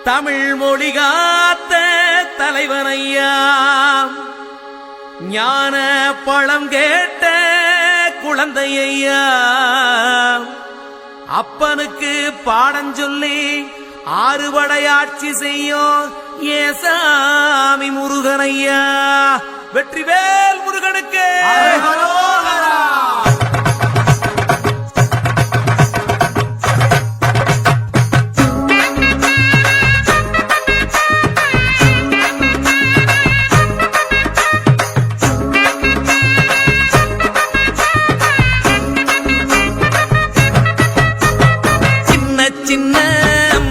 தமிழ் மொழி காத்த தலைவனையா, ஞான பழம் கேட்ட குழந்தையா, அப்பனுக்கு பாடம் சொல்லி ஆறுபடையாட்சி செய்யும் ஏசாமி முருகனையா. வெற்றிவேல் முருகனுக்கு சின்ன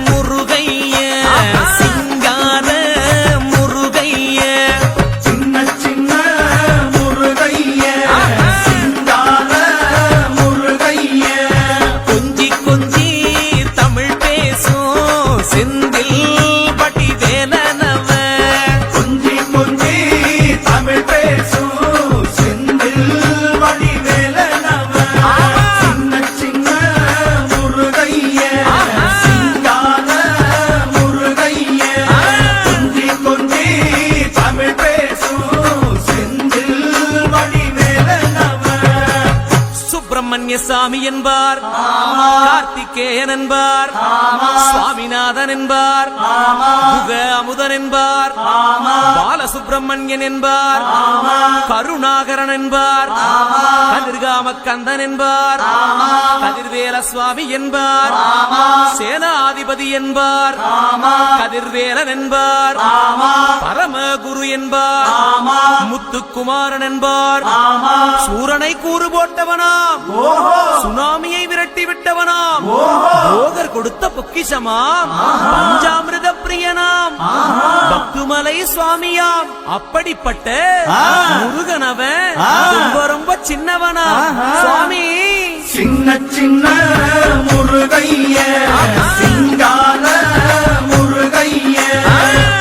முருகைய, சிங்கார முருகைய, சின்ன சின்ன முருகைய, சிங்கார முருகைய, கொஞ்சி கொஞ்சி தமிழ் பேசும் செந்தில் பட்டி வேலனவ, கொஞ்சி கொஞ்சி தமிழ் பேசும் செந்தில் வடிவேலனவ. சின்ன சின்ன முருகைய, சிங்கார முருகைய, கொஞ்சி கொஞ்சி தமிழ் பேசும் செந்தில் வடிவேலனவ. சுப்பிரமணிய சாமி என்பார், கார்த்திகேயன் என்பார், சுவாமிநாதன் என்பார், முக அமுதன் என்பார், பாலசுப்பிரமணியன் என்பார், கருணாகரன் என்பார், கதிர்காம கந்தன் என்பார், கதிர்வேல சுவாமி என்பார், சேனாதிபதி என்பார், கதிர்வேலன் என்பார், பரமகுரு என்பார், முத்துக்குமாரன் என்பார், சூரனை கூறு போட்டவனாம், சுனாமியை விரட்டி விட்டவனாம், போகர் கொடுத்த பொக்கிஷமாம், பஞ்சாமிர்த பிரியனாம், பக்துமலை சுவாமியாம். அப்படிப்பட்ட முருகனவன் ரொம்ப ரொம்ப சின்னவனா சுவாமி. சின்ன சின்ன முருகைய, சிங்கார முருகைய,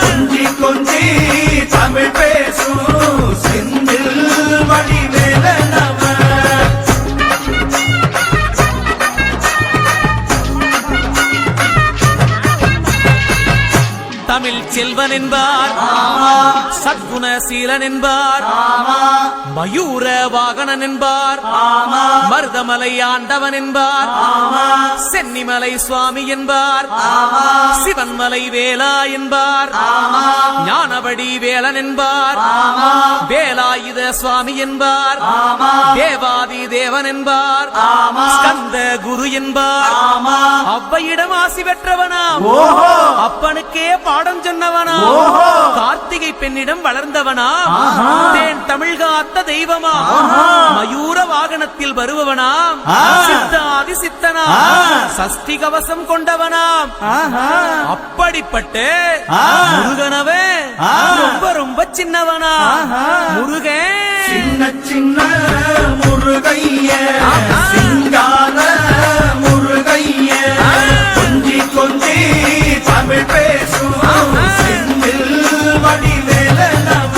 கொஞ்சி கொஞ்சி தமிழ் பேசும் செந்தில் வடிவேலனவ. தமிழ் செல்வன் என்பார், சத்குணசீலன் என்பார், மயூர வாகனன் என்பார், மருதமலை ஆண்டவன் என்பார், சென்னிமலை சுவாமி என்பார், சிவன்மலை வேலா என்பார், ஞானவடி வேலன் என்பார், வேலாயுத சுவாமி என்பார், தேவாதி தேவன் என்பார், ஸ்கந்த குரு என்பார், அவ்வையிடம் ஆசி பெற்றவனாம், அப்பனுக்கே பாடம் சொன்னவனா, கார்த்திகை பெண்ணிடம் வளர்ந்தவனா, தேன் தமிழ் காத்த தெய்வமா, மயூர வாகனத்தில் வருபவனாம், சித்தாதி சித்தனா, சஷ்டி கவசம் கொண்டவனாம். அப்படிப்பட்ட முருகனவே ரொம்ப ரொம்ப சின்னவனா முருகன். சின்ன சின்ன முருகைய, சிங்கார முருகைய, கொஞ்சி கொஞ்சி தமிழ் பேசும் செந்தில் வடிவேலனவ.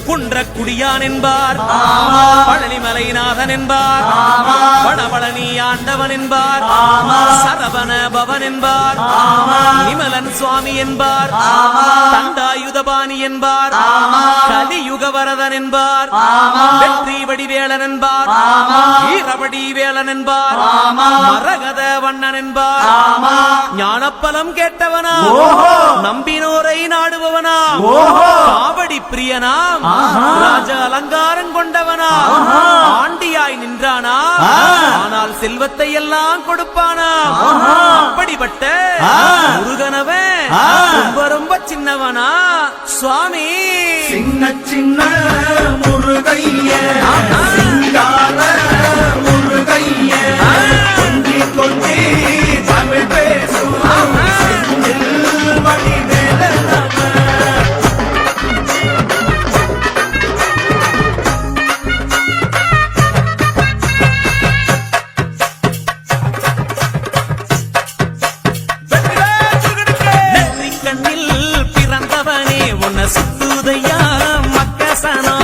குன்றக்குடியான் என்பார், பழனிமலைநாதன் என்பார், வடபழனி ஆண்டவன் என்பார், சரவண பவன் என்பார், நிமலன் சுவாமி என்பார், தண்டாயுதபாணி என்பார், கலியுகவரதன் என்பார், வெற்றி வடிவேலன் என்பார், வீரவடி வேலன் என்பார், மரகத வண்ணன் என்பார், ஞானப்பலம் கேட்டவனா, நம்பினோரை நாடுபவனா, காவடி பிரியனாம், ராஜ அலங்காரம் கொண்டவனா, ஆண்டியாய் நின்றானா, ஆனால் செல்வத்தை எல்லாம் கொடுப்பானா. அப்படிப்பட்ட முருகனவன் ரொம்ப ரொம்ப சின்னவனா சுவாமி. சின்ன சின்ன முருகைய, சிங்கார முருகைய, கொஞ்சி கொஞ்சி தமிழ் பேசும் செந்தில் வடிவேலனவ. நெற்றிக்கண்ணில் பிறந்தவனே உன்னை சுத்துதையா மக்கசனோ,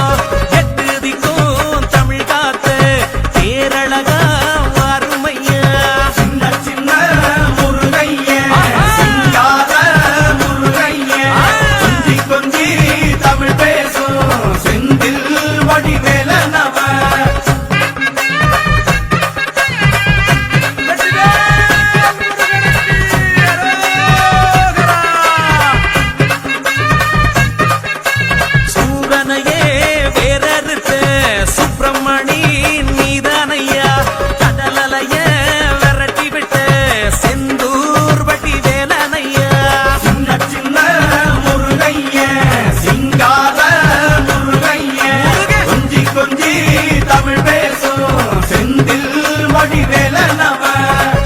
கொஞ்சி தமிழ் பேசும் செந்தில் வடிவேலனவ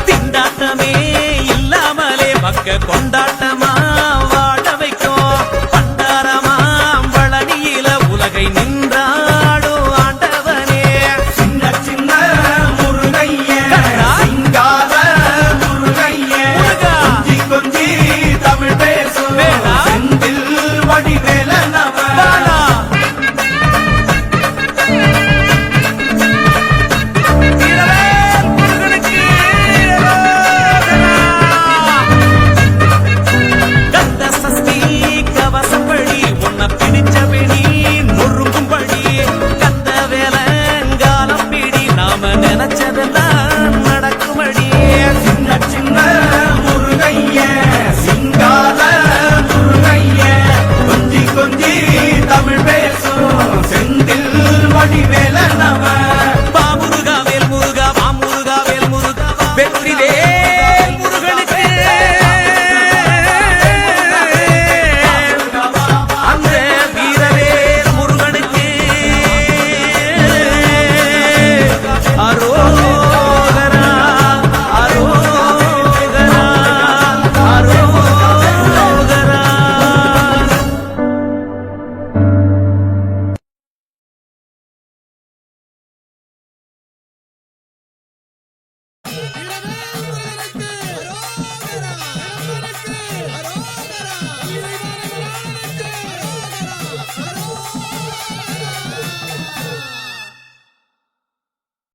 திண்டாட்டமே இல்லாமலே பக்க கொண்ட